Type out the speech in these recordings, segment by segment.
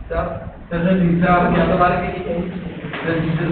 Terus bisa yang balik ini dan bisa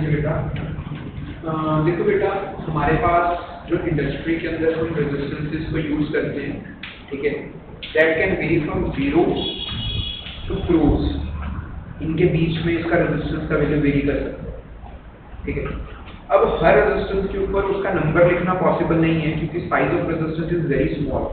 जी बेटा, देखो बेटा, हमारे पास जो इंडस्ट्री के अंदर हम रेजिस्टेंसेस को यूज करते हैं, ठीक है, that can vary from 0 to crores. इनके बीच में इसका रेजिस्टेंस का वैल्यू वेरी कर सकता है, ठीक है। अब हर रेजिस्टेंस के ऊपर उसका नंबर लिखना पॉसिबल नहीं है क्योंकि size of resistance is very small.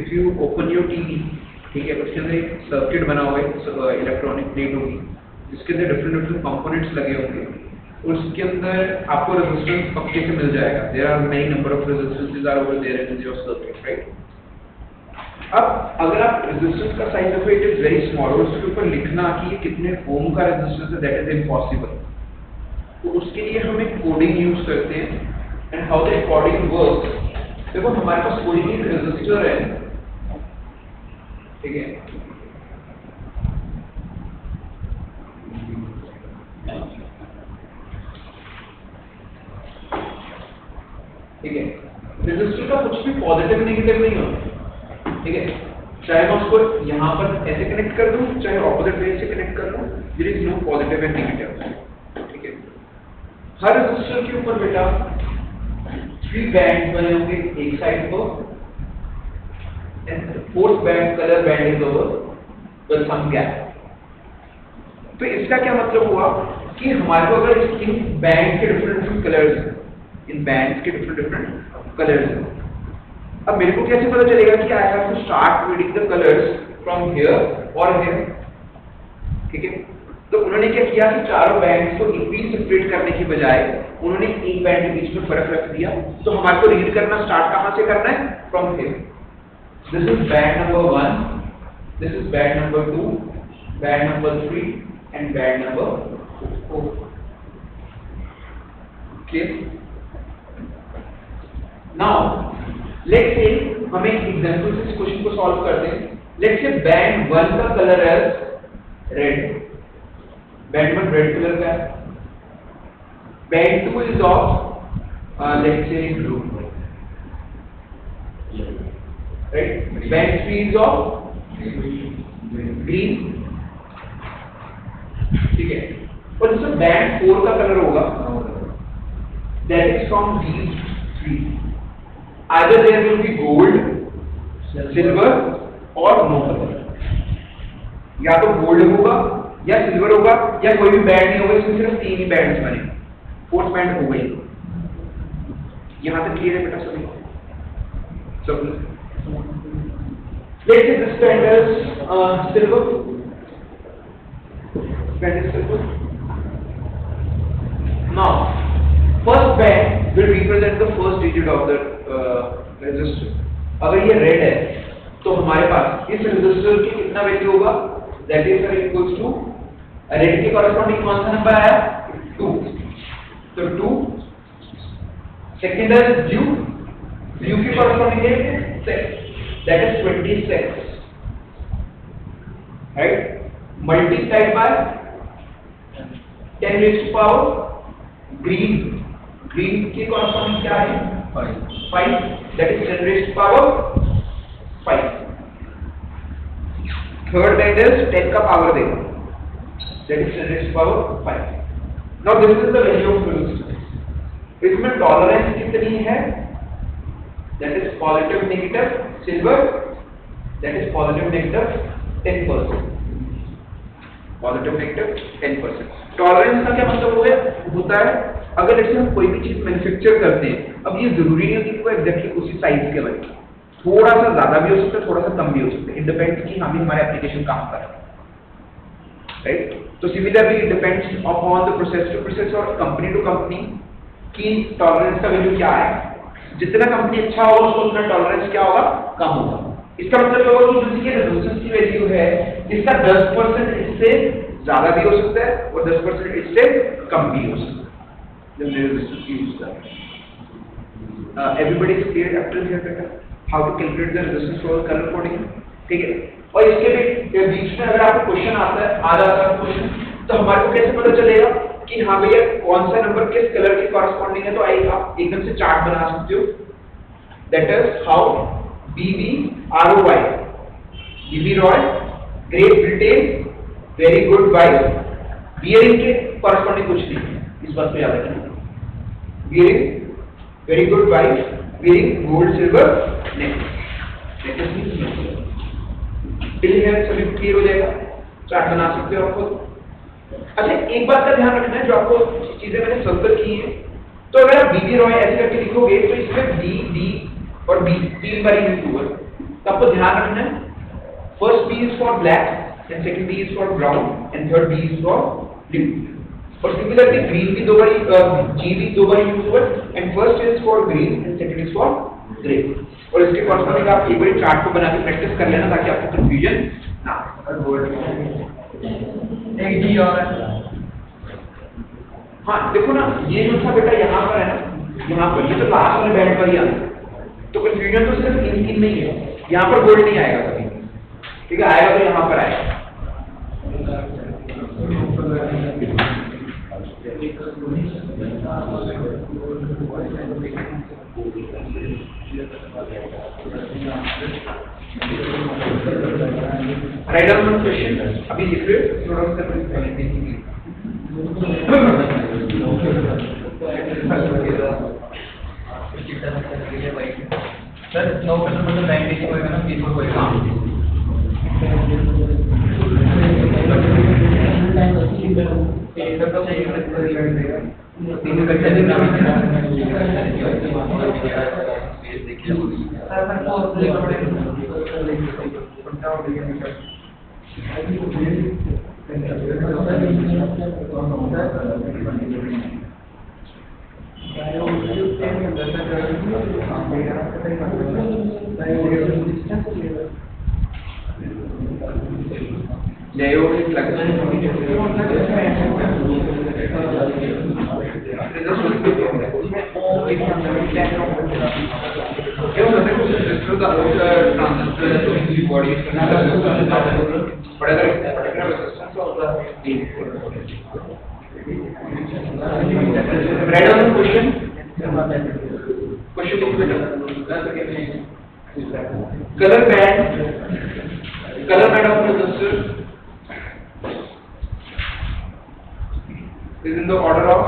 If you open your TV, ठीक है, उसके अंदर एक सर्किट बना हुआ है, इलेक्ट्रॉनिक प्लेट होगी जिसके अंदर डिफरेंट कंपोनेंट्स लगे होंगे, उसके अंदर आपको रेजिस्टेंस पक्के से मिल जाएगा। There are many number of resistances are over there in your circuit, right. अब अगर आप रेजिस्टेंस का साइज देखो, इट इज वेरी स्मॉल, और उसके ऊपर लिखना कि ये कितने ओम का रेजिस्टेंस है, दैट इज इम्पॉसिबल। तो उसके लिए हम एक कोडिंग यूज करते हैं। And how that coding works, देखो हमारे पास कोई भी रेजिस्टर है, ठीक है, ठीक है, रेजिस्टर का कुछ भी पॉजिटिव नेगेटिव नहीं होता, ठीक है। चाहे मैं उसको यहाँ पर ऐसे कनेक्ट कर दूं, चाहे ऑपोजिट वे से कनेक्ट कर दूं, there is no positive and negative, ठीक है। हर रेजिस्टर के ऊपर बेटा 3 बैंड बने होंगे एक साइड पर, and fourth band colour band is over with some gap. तो इसका क्या मतलब हुआ कि हमारे को अगर इन बैंड के डिफरेंट कलर्स, इन बैंड्स के डिफरेंट कलर्स हैं, अब मेरे को कैसे पता चलेगा कि I have to start reading the colours from here और हियर, ठीक है। तो उन्होंने क्या किया कि चारों बैंड्स को इक्वली सेपरेट करने की बजाय उन्होंने एक बैंड के बीच में फर्क रख दिया। तो हमारे को रीड करना स्टार्ट कहां से करना है, from here. This is band number 1, this is band number 2, band number 3 and band number 4, okay. Now let's say हम एक एग्जांपल से इस क्वेश्चन को सॉल्व करते हैं। लेट्स से बैंड 1 का कलर है रेड, बैंड 1 रेड कलर का है, band 2 is of let's say blue, right, band 3 is of green, ठीक है। और जैसे बैंड 4 का कलर होगा, that is from these 3, either there will be gold, silver और no color। या तो गोल्ड होगा या सिल्वर होगा या कोई भी बैंड नहीं होगा, इसमें सिर्फ 3 ही बैंड्स बने, 4th बैंड हो गई। यहां तक क्लियर है बेटा सभी? सब let's say this band is silver, band is silver. Now first band will represent the first digit of the resistor। अगर ये रेड है तो हमारे पास इस रेजिस्टर की कितना वैल्यू होगा, that is equals to red के कॉरेस्पॉन्डिंग कौन सा नंबर आया, 2, तो 2। सेकंड है ब्लू, ब्लू के कॉरेस्पॉन्डिंग है 6, that is 26, right, multiplied by 10 raise to power green, green की कॉरेस्पॉन्डिंग क्या है 5, that is 10 raise to power 5। Third band is 10 का पावर देगा, that is 10 raise to power 5। Now this is the value of resistance. इसमें tolerance कितनी है, that is positive negative silver, that is positive negative 10%, positive negative 10%। Tolerance का क्या मतलब होता है, अगर जैसे हम कोई भी चीज मैन्युफैक्चर करते हैं, अब ये जरूरी नहीं है कि वो एग्जैक्टली उसी साइज के बने, थोड़ा सा ज्यादा भी हो सकता है, थोड़ा सा कम भी हो सकता है, इट डिपेंड्स कि हमें हमारे एप्लीकेशन कहां पर है, राइट। तो similarly it depends upon the process to process और कंपनी टू कंपनी की टॉलरेंस का वैल्यू क्या है। जितना कंपनी अच्छा होगा उसको उतना टॉलरेंस क्या होगा, कम होगा। इसका मतलब होगा कि जो इसकी रेजिस्टेंस की वैल्यू है, इसका 10% इससे ज्यादा भी हो सकता है और 10% इससे कम भी हो सकता है जब रेजिस्टेंस यूज कर रहे हैं। Everybody is clear up till here how to calculate the resistance for colour coding, ठीक है। और इसके बीच में अगर आपको क्वेश्चन आता है, आ जाता है क्वेश्चन, तो हमारे को कैसे पता चलेगा कि हाँ भैया कौन सा नंबर किस कलर के कॉरेस्पॉन्डिंग है। तो आइए आप एकदम से चार्ट बना सकते हो, that is how BBROY, BB Roy, great Britain, very good wife, bearing के कॉरेस्पॉन्डिंग कुछ नहीं है, इस बात पे याद रखना। wearing very good wife wearing gold silver necklace means till here सभी क्लियर हो जाएगा। चार्ट बना सकते हो आप खुद। अच्छा एक बात का ध्यान रखना है, जो आपको चीजें मैंने सर्कल की है, तो अगर आप बीबी रॉय ऐसे करके लिखोगे तो इसमें बी डी और बी तीन बार यूज हुआ, तो आपको ध्यान रखना है first B is for black and second B is for brown and third B is for blue. और सिमिलरली ग्रीन भी दो बार जी भी दो बार यूज हुआ and first is for green and second is for grey. और इसके कॉरस्पॉन्डिंग आप एक बार चार्ट को बना के प्रैक्टिस कर लेना ताकि आपको कंफ्यूजन ना हो। एक जी और हाँ देखो ना, ये जो था बेटा यहाँ पर है ना, यहाँ पर ये तो लास्ट वाले बैंड पर ही आता है, तो कंफ्यूजन तो सिर्फ इन तीन में ही है। यहाँ पर गोल्ड नहीं आएगा कभी, ठीक है, आएगा तो यहाँ पर आएगा। राइट डाउन वन क्वेश्चन, अभी लिख रहे थोड़ा सा सर 9 मतलब 90 की होएगा ना, 3 होएगा। एक तो चाहिए तीन कच्चा देना color band of resistor is in the order of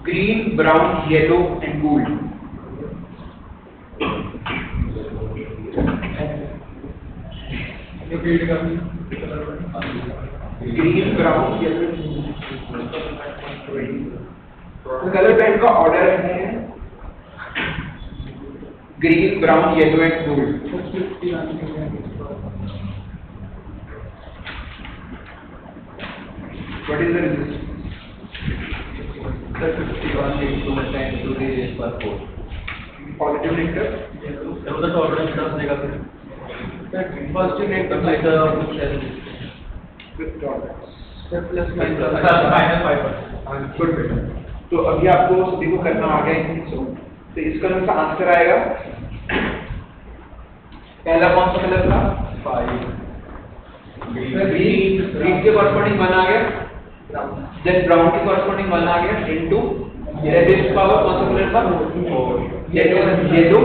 green, brown, yellow and gold. Green, brown, yellow. Colour band का ऑर्डर है green, brown, yellow and gold. What is the resistance? 51 into 10 to the raised by 4. Positive nectar? So the tolerance does negative. Positive nectar like the With tolerance. plus minus 5%. Good बेटा। तो अभी आपको सभी को करना आ गया है, तो इसका का आंसर आएगा, पहला कौन सा कलर था? 5 ग्रीन के कॉरस्पॉन्डिंग 1 आ गया, देन ब्राउन के कॉरस्पॉन्डिंग 1 आ गया इनटू रेजिस्ट पावर कौन सा कलर था? येलो,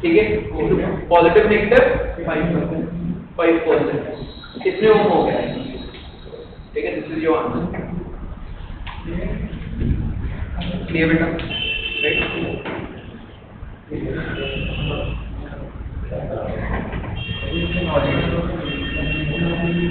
ठीक है, इनटू पॉजिटिव नेगेटिव 5%। कितने ओम हो गया? ठीक है, this is your answer. Clear बेटा? राइट।